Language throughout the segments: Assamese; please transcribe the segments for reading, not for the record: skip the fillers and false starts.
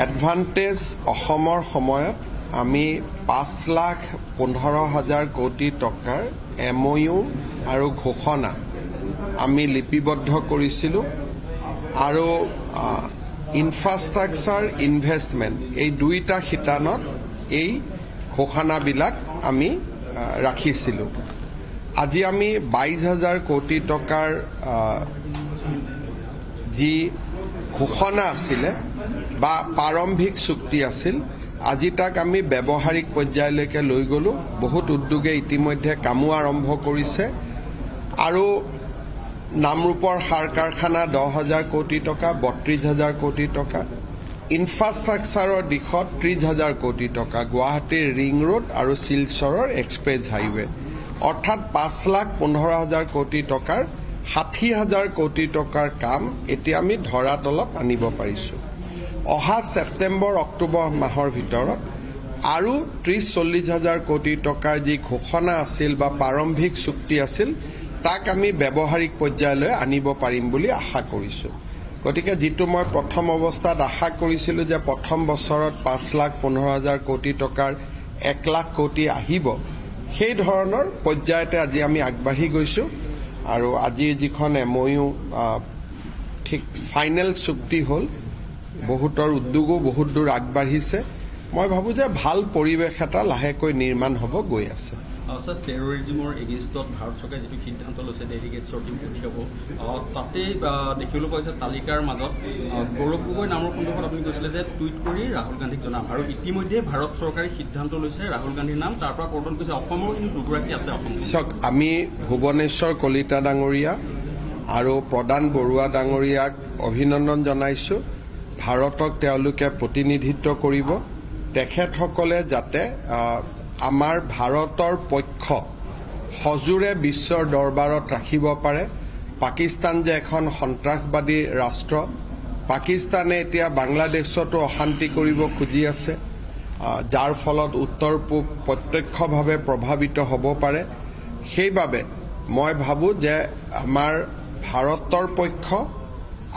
এডভান্টেজ অসমৰ সময়ত আমি 5,15,000 কোটি টকাৰ MOU আৰু ঘোষণা আমি লিপিবদ্ধ কৰিছিলোঁ আৰু ইনফ্ৰাষ্ট্ৰাকচাৰ ইনভেষ্টমেণ্ট এই দুইটা শিতানত এই ঘোষণাবিলাক আমি ৰাখিছিলোঁ। আজি আমি 22,000 কোটি টকাৰ যি ঘোষণা আছিলে বা প্ৰাৰম্ভিক চুক্তি আছিল আজি তাক আমি ব্যৱহাৰিক পৰ্যায়লৈকে লৈ গলো। বহুত উদ্যোগে ইতিমধ্যে কামো আৰম্ভ কৰিছে আৰু নামৰূপৰ সাৰ কাৰখানা 10,000 কোটি টকা, 32,000 কোটি টকা, ইনফ্ৰাষ্ট্ৰাকচাৰৰ দিশত 30,000 কোটি টকা, গুৱাহাটীৰ ৰিং ৰোড আৰু শিলচৰৰ এক্সপ্ৰেছ হাইৱে, অৰ্থাৎ 5,15,000 কোটি টকাৰ 60,000 কোটি টকাৰ কাম এতিয়া আমি ধৰাতলত আনিব পাৰিছোঁ। অহা ছেপ্টেম্বৰ অক্টোবৰ মাহৰ ভিতৰত আৰু 30-40,000 কোটি টকাৰ যি ঘোষণা আছিল বা প্ৰাৰম্ভিক চুক্তি আছিল তাক আমি ব্যৱহাৰিক পৰ্যায়লৈ আনিব পাৰিম বুলি আশা কৰিছোঁ। গতিকে যিটো মই প্ৰথম অৱস্থাত আশা কৰিছিলোঁ যে প্ৰথম বছৰত 5,15,000 কোটি টকাৰ 1 লাখ কোটি আহিব, সেই ধৰণৰ পৰ্যায়তে আজি আমি আগবাঢ়ি গৈছোঁ আৰু আজিৰ যিখন MOU ঠিক ফাইনেল চুক্তি হ'ল, বহুতৰ উদ্যোগো বহুত দূৰ আগবাঢ়িছে। মই ভাবো যে ভাল পৰিৱেশ এটা লাহেকৈ নিৰ্মাণ হ'ব গৈ আছে। স্যাৰ, টেৰৰিজমৰ এগেইনষ্টত ভাৰত চৰকাৰে যিটো সিদ্ধান্ত লৈছে ডেলিগেটছৰ টিম পঠিয়াব, তাতে দেখিবলৈ পাইছে তালিকাৰ মাজত গৌৰৱ গগৈ নামৰ সন্দৰ্ভত আপুনি কৈছিলে যে টুইট কৰি ৰাহুল গান্ধীক জনাম, আৰু ইতিমধ্যে ভাৰত চৰকাৰে সিদ্ধান্ত লৈছে ৰাহুল গান্ধীৰ নাম তাৰ পৰা কৰ্তন কৰিছে। অসমৰ কিন্তু দুগৰাকী আছে। চাওক, আমি ভুৱনেশ্বৰ কলিতা ডাঙৰীয়া আৰু প্ৰদান বৰুৱা ডাঙৰীয়াক অভিনন্দন জনাইছোঁ। ভাৰতক তেওঁলোকে প্ৰতিনিধিত্ব কৰিব। তেখেতসকলে যাতে আমাৰ ভাৰতৰ পক্ষ সজোৰে বিশ্বৰ দৰবাৰত ৰাখিব পাৰে। পাকিস্তান যে এখন সন্ত্ৰাসবাদী ৰাষ্ট্ৰ, পাকিস্তানে এতিয়া বাংলাদেশতো অশান্তি কৰিব খুজি আছে, যাৰ ফলত উত্তৰ পূব প্ৰত্যক্ষভাৱে প্ৰভাৱিত হ'ব পাৰে। সেইবাবে মই ভাবো যে আমাৰ ভাৰতৰ পক্ষ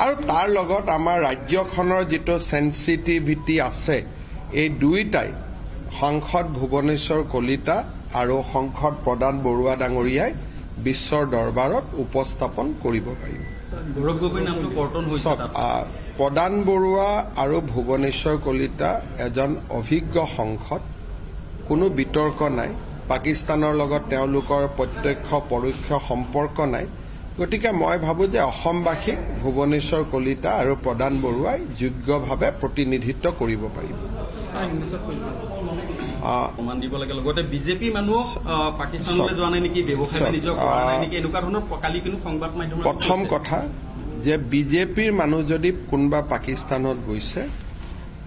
আৰু তাৰ লগত আমাৰ ৰাজ্যখনৰ যিটো সেন্সিটিভিটি আছে, এই দুইটাই সাংসদ ভুৱনেশ্বৰ কলিতা আৰু সাংসদ প্ৰদান বৰুৱা ডাঙৰীয়াই বিশ্বৰ দৰবাৰত উপস্থাপন কৰিব পাৰিব। প্ৰদান বৰুৱা আৰু ভুৱনেশ্বৰ কলিতা এজন অভিজ্ঞ সাংসদ, কোনো বিতৰ্ক নাই। পাকিস্তানৰ লগত তেওঁলোকৰ প্ৰত্যক্ষ পৰোক্ষ সম্পৰ্ক নাই। গতিকে মই ভাবো যে অসমবাসীক ভুৱনেশ্বৰ কলিতা আৰু প্ৰদান বৰুৱাই যোগ্যভাৱে প্ৰতিনিধিত্ব কৰিব পাৰিব। বিজেপি মানুহ পাকিস্তানলৈ যোৱা নাই নেকি, ব্যৱসায় বাণিজ্য কৰা নাই নেকি, এনেকুৱা ধৰণৰ কালি কিন্তু সংবাদ মাধ্যমত। প্ৰথম কথা যে বিজেপিৰ মানুহ যদি কোনোবা পাকিস্তানত গৈছে,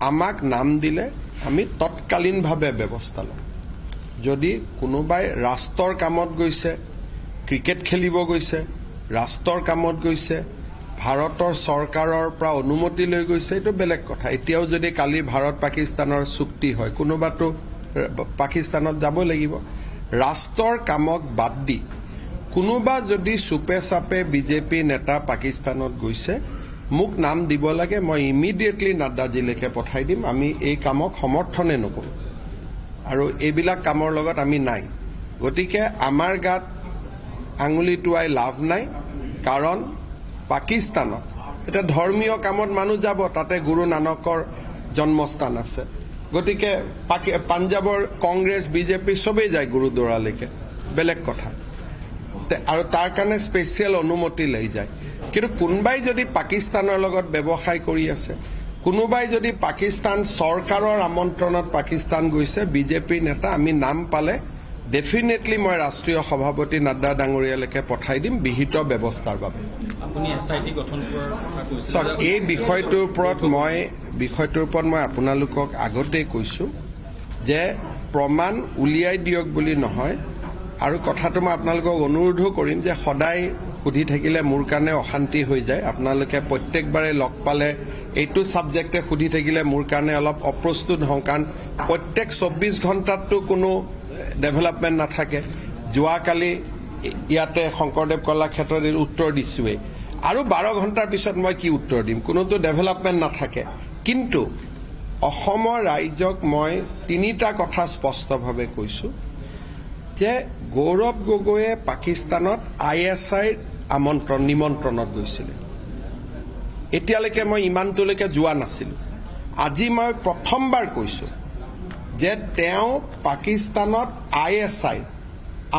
আমাক নাম দিলে আমি তৎকালীনভাৱে ব্যৱস্থা লওঁ। যদি কোনোবাই ৰাষ্ট্ৰৰ কামত গৈছে, ক্ৰিকেট খেলিব গৈছে, ৰাষ্ট্ৰৰ কামত গৈছে, ভাৰতৰ চৰকাৰৰ পৰা অনুমতি লৈ গৈছে, এইটো বেলেগ কথা। এতিয়াও যদি কালি ভাৰত পাকিস্তানৰ চুক্তি হয়, কোনোবাতো পাকিস্তানত যাব লাগিব। ৰাষ্ট্ৰৰ কামক বাদ দি কোনোবা যদি চুপে চাপে বিজেপি নেতা পাকিস্তানত গৈছে, মোক নাম দিব লাগে, মই ইমিডিয়েটলি নাড্ডাজিলৈকে পঠাই দিম। আমি এই কামক সমৰ্থনে নকৰোঁ আৰু এইবিলাক কামৰ লগত আমি নাই। গতিকে আমাৰ গাত আঙুলি টোৱাই লাভ নাই, কাৰণ পাকিস্তানত এতিয়া ধৰ্মীয় কামত মানুহ যাব, তাতে গুৰু নানকৰ জন্মস্থান আছে। গতিকে পাঞ্জাবৰ কংগ্ৰেছ বিজেপি চবেই যায় গুৰুদ্বাৰালৈকে, বেলেগ কথা, আৰু তাৰ কাৰণে স্পেচিয়েল অনুমতি লৈ যায়। কিন্তু কোনোবাই যদি পাকিস্তানৰ লগত ব্যৱসায় কৰি আছে, কোনোবাই যদি পাকিস্তান চৰকাৰৰ আমন্ত্ৰণত পাকিস্তান গৈছে, বিজেপিৰ নেতা, আমি নাম পালে ডেফিনেটলি মই ৰাষ্ট্ৰীয় সভাপতি নাড্ডা ডাঙৰীয়ালৈকে পঠাই দিম বিহিত ব্যৱস্থাৰ বাবে। এই বিষয়টোৰ ওপৰত মই আপোনালোকক আগতেই কৈছো যে প্ৰমাণ উলিয়াই দিয়ক বুলি নহয়, আৰু কথাটো মই আপোনালোকক অনুৰোধো কৰিম যে সদায় সুধি থাকিলে মোৰ কাৰণে অশান্তি হৈ যায়। আপোনালোকে প্ৰত্যেকবাৰে লগ পালে এইটো ছাবজেক্টে সুধি থাকিলে মোৰ কাৰণে অলপ অপ্ৰস্তুত হওঁ, কাৰণ প্ৰত্যেক 24 ঘণ্টাততো কোনো ডেভেলপমেণ্ট নাথাকে। যোৱাকালি ইয়াতে শংকৰদেৱ কলাক্ষেত্ৰত উত্তৰ দিছোৱেই, আৰু 12 ঘণ্টাৰ পিছত মই কি উত্তৰ দিম, কোনোতো ডেভেলপমেণ্ট নাথাকে। কিন্তু অসমৰ ৰাইজক মই তিনিটা কথা স্পষ্টভাৱে কৈছো যে গৌৰৱ গগৈয়ে পাকিস্তানত ISI নিমন্ত্ৰণত গৈছিল এতিয়ালৈকে মই ইমানটোলৈকে যোৱা নাছিলো আজি মই প্ৰথমবাৰ কৈছো যে তেওঁ পাকিস্তানত ISI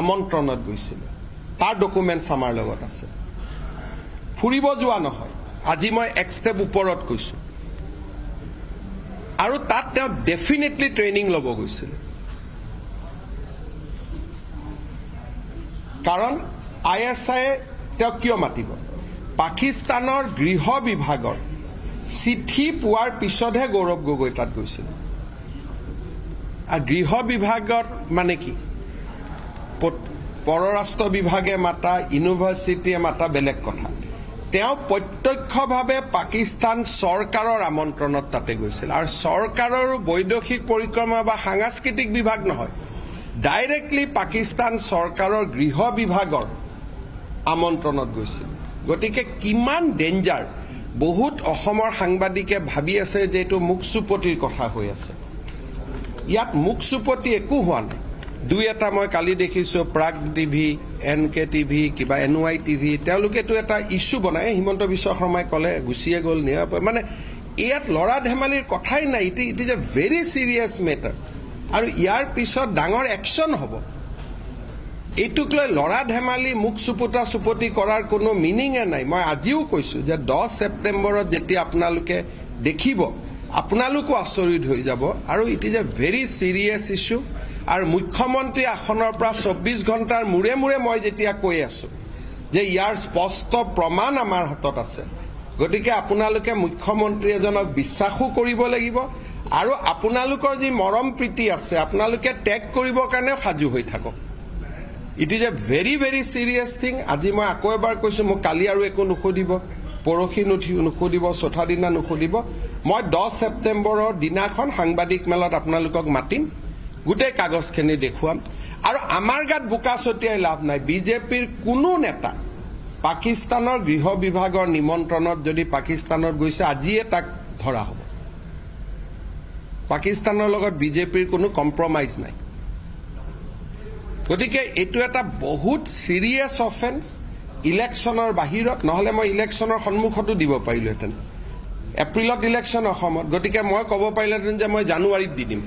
আমন্ত্ৰণত গৈছিল তাৰ ডকুমেন্টছ আমাৰ লগত আছে ফুৰিব যোৱা নহয় আজি মই এক ষ্টেপ ওপৰত কৈছো আৰু তাত তেওঁ ডেফিনেটলি ট্ৰেইনিং ল'ব গৈছিল কাৰণ ISI তেওঁ কিয় মাতিব পাকিস্তানৰ গৃহ বিভাগৰ চিঠি পোৱাৰ পিছতহে গৌৰৱ গগৈ তাত গৈছিল আৰু গৃহ বিভাগৰ মানে কি পৰৰাষ্ট্ৰ বিভাগে মাতা ইউনিভাৰ্চিটিয়ে মাতা বেলেগ কথা তেওঁ প্ৰত্যক্ষভাৱে পাকিস্তান চৰকাৰৰ আমন্ত্ৰণত তাতে গৈছিল আৰু চৰকাৰৰ বৈদেশিক পৰিক্ৰমা বা সাংস্কৃতিক বিভাগ নহয় ডাইৰেক্টলি পাকিস্তান চৰকাৰৰ গৃহ বিভাগৰ আমন্ত্ৰণত গৈছিল গতিকে কিমান ডেঞ্জাৰ বহুত অসমৰ সাংবাদিকে ভাবি আছে যে এটো মুখচুপতিৰ কথা হৈ আছে ইয়াত মুখচুপতি একো হোৱা নাই দুই এটা মই কালি দেখিছো প্ৰাগ টিভি NK টিভি কিবা NY টিভি তেওঁলোকে তো এটা ইস্যু বনায় হিমন্ত বিশ্ব শৰ্মাই কলে গুছিয়ে গল মানে ইয়াত লৰা ধেমালিৰ কথাই নাই it is a very serious matter আৰু ইয়াৰ পিছত ডাঙৰ একশন হ'ব এইটুক লৈ লৰা ধেমালি মুখ সুপতি কৰাৰ কোনো মিনিংয়ে নাই মই আজিও কৈছো যে 10 সেপ্টেম্বৰত যেতিয়া আপোনালোকে দেখিব আপোনালোকো আচৰিত হৈ যাব আৰু it is a very serious issue আৰু মুখ্যমন্ত্ৰী আসনৰ পৰা 24 ঘণ্টাৰ মুৰে মুৰে মই যেতিয়া কৈ আছো যে ইয়াৰ স্পষ্ট প্ৰমাণ আমাৰ হাতত আছে গতিকে আপোনালোকে মুখ্যমন্ত্ৰী এজনক বিশ্বাসও কৰিব লাগিব আৰু আপোনালোকৰ যি মৰম প্ৰীতি আছে আপোনালোকে টেগ কৰিবৰ কাৰণে সাজু হৈ থাকক it is a very very serious thing আজি মই আকৌ এবাৰ কৈছো মোক কালি আৰু একো নুখুদিব পৰখি নুখুদিব চৌথা দিনা নুখুদিব মই 10 সেপ্টেম্বৰৰ দিনাখন সাংবাদিক মেলত আপোনালোকক মাতিম গোটেই কাগজখিনি দেখুৱাম আৰু আমাৰ গাত বোকা ছটিয়াই লাভ নাই বিজেপিৰ কোনো নেতা পাকিস্তানৰ গৃহ বিভাগৰ নিমন্ত্ৰণত যদি পাকিস্তানত গৈছে আজিয়ে তাক ধৰা হ'ব পাকিস্তানৰ লগত বিজেপিৰ কোনো কম্প্ৰমাইজ নাই গতিকে এটো এটা বহুত সিৰিয়াস অফেন্স ইলেকশনৰ বাহিৰত নহলে মই ইলেকশনৰ সন্মুখতো দিব পাৰিলোহেঁতেন এপ্ৰিলত ইলেকশন অসমত গতিকে মই ক'ব পাৰিলেহেঁতেন যে মই জানুৱাৰীত দি দিম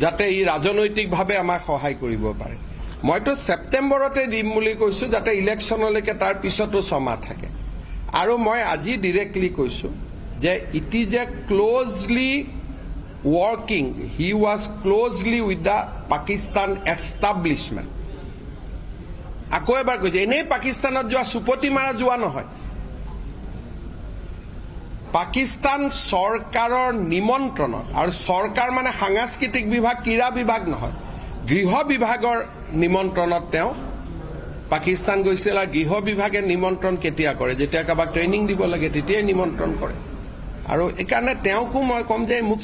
যাতে ই ৰাজনৈতিকভাৱে আমাক সহায় কৰিব পাৰে মইতো সেপ্টেম্বৰতে দিম বুলি কৈছো যাতে ইলেকশনলৈকে তাৰ পিছতো সময় থাকে আৰু মই আজি ডাইৰেক্টলি কৈছো যে it is A closely working he was closely with the Pakistan establishment আকৌ এবাৰ কৈছে এনে পাকিস্তানত যোৱা সুপতি মাৰা যোৱা নহয় পাকিস্তান চৰকাৰৰ নিমন্ত্ৰণত আৰু চৰকাৰ মানে সাংস্কৃতিক বিভাগ ক্ৰীড়া বিভাগ নহয় গৃহ বিভাগৰ নিমন্ত্ৰণত তেওঁ পাকিস্তান গৈছিল আৰু গৃহ বিভাগে নিমন্ত্ৰণ কেতিয়া কৰে যেতিয়া কাবাক ট্ৰেইনিং দিব লাগে তেতিয়াই নিমন্ত্ৰণ কৰে আৰু একাৰণে তেওঁকো মই কম যে মুখ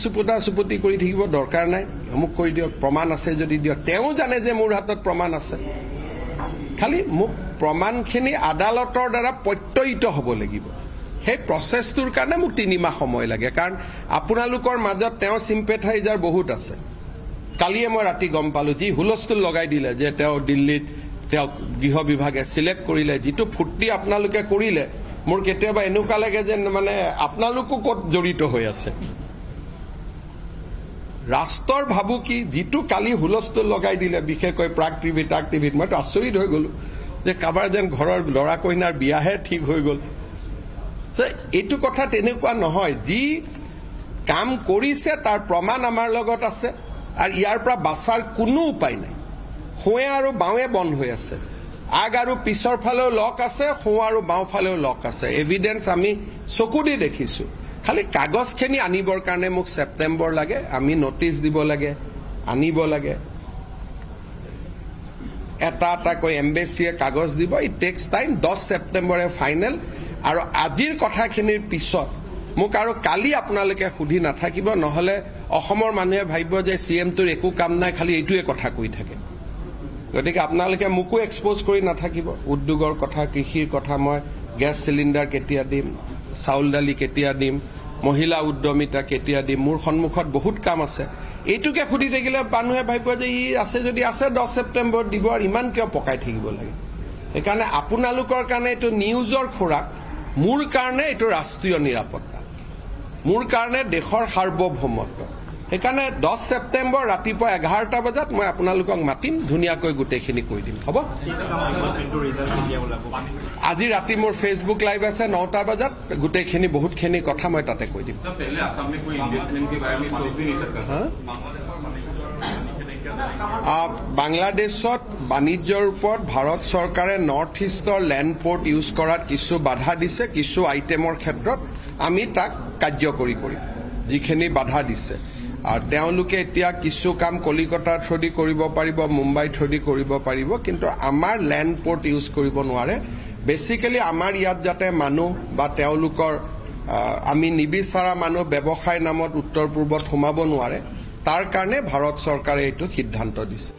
সুপতি কৰি থাকিব দৰকাৰ নাই অমুক কৰি দিয়ক প্ৰমাণ আছে যদি দিয়ক তেওঁ জানে যে মোৰ হাতত প্ৰমাণ আছে খালি মোক প্ৰমাণখিনি আদালতৰ দ্বাৰা প্ৰত্যয়িত হ'ব লাগিব সেই প্ৰচেছটোৰ কাৰণে মোক 3 মাহ সময় লাগে কাৰণ আপোনালোকৰ মাজত তেওঁ সিম্পেথাইজাৰ বহুত আছে কালিয়ে মই ৰাতি গম পালো যি হুলস্থুল লগাই দিলে যে তেওঁ দিল্লীত তেওঁ গৃহ বিভাগে সিলেক্ট কৰিলে যিটো ফুৰ্তি আপোনালোকে কৰিলে মোৰ কেতিয়াবা এনেকুৱা লাগে যে মানে আপোনালোকো কত জড়িত হৈ আছে ৰাষ্ট্ৰৰ ভাবুকি যিটো কালি হুলস্থুল লগাই দিলে বিশেষকৈ প্ৰাগ টিভিত মই আচৰিত হৈ গলো যে কাবাৰ যেন ঘৰৰ লৰা কইনাৰ বিয়াহে ঠিক হৈ গল এইটো কথা তেনেকুৱা নহয় যি কাম কৰিছে তাৰ প্ৰমাণ আমাৰ লগত আছে আৰু ইয়াৰ পৰা বাছাৰ কোনো উপায় নাই হোৱে আৰু বাৱে বন্ধ হৈ আছে আগ আৰু পিছৰ ফালেও লক আছে হো আৰু বাও ফালেও লক আছে এভিডেন্স আমি চকু দি দেখিছো খালি কাগজখিনি আনিবৰ কাৰণে মোক সেপ্টেম্বৰ লাগে আমি নোটিস দিব লাগে আনিব লাগে এটা কৈ এমবেসিয়ে কাগজ দিব ইট টেক্স টাইম 10 সেপ্টেম্বৰে ফাইনেল আৰু আজিৰ কথাখিনিৰ পিছত মোক আৰু কালি আপোনালোকে সুধি নাথাকিব নহলে অসমৰ মানুহে ভাবিব যে সিএম তোৰ একো কাম নাই খালি এইটোৱে কথা কৈ থাকে গতিকে আপোনালোকে মুকো এক্সপোজ কৰি নাথাকিব উদ্যোগৰ কথা কৃষিৰ কথা মই গ্যাস সিলিন্ডাৰ কেতিয়া দিম চাউল দালি কেতিয়া দিম মহিলা উদ্যমিতা কেতিয়া দিম, মোৰ সন্মুখত বহুত কাম আছে। এইটোকে সুধি থাকিলে মানুহে ভাবিব যে ই আছে যদি আছে 10 ছেপ্টেম্বৰত দিব, আৰু ইমান কিয় পকাই থাকিব লাগে। সেইকাৰণে আপোনালোকৰ কাৰণে এইটো নিউজৰ খোৰাক, মোৰ কাৰণে এইটো ৰাষ্ট্ৰীয় নিৰাপত্তা, মোৰ কাৰণে দেশৰ সাৰ্বভৌমত্ব। সেইকাৰণে 10 ছেপ্টেম্বৰ ৰাতিপুৱা 11টা বজাত মই আপোনালোকক মাতিম, ধুনীয়াকৈ গোটেইখিনি কৈ দিম। হ'ব? আজি ৰাতি মোৰ ফেচবুক লাইভ আছে 9টা বজাত, গোটেইখিনি বহুতখিনি কথা মই তাতে কৈ দিম। বাংলাদেশত বাণিজ্যৰ ওপৰত ভাৰত চৰকাৰে নৰ্থ ইষ্টৰ লেণ্ড পৰ্ট ইউজ কৰাত কিছু বাধা দিছে, কিছু আইটেমৰ ক্ষেত্ৰত আমি তাক কাৰ্যকৰী কৰিম, যিখিনি বাধা দিছে। আৰু তেওঁলোকে এতিয়া কিছু কাম কলিকতাৰ থ্ৰুদি কৰিব পাৰিব, মুম্বাই থ্ৰুদি কৰিব পাৰিব, কিন্তু আমাৰ লেণ্ড পৰ্ট ইউজ কৰিব নোৱাৰে। বেচিকেলি আমাৰ ইয়াত যাতে মানুহ বা তেওঁলোকৰ আমি নিবিচাৰা মানুহ ব্যৱসায় নামত উত্তৰ পূৰ্বত সোমাব নোৱাৰে, তাৰ কাৰণে ভাৰত চৰকাৰে এইটো সিদ্ধান্ত দিছে।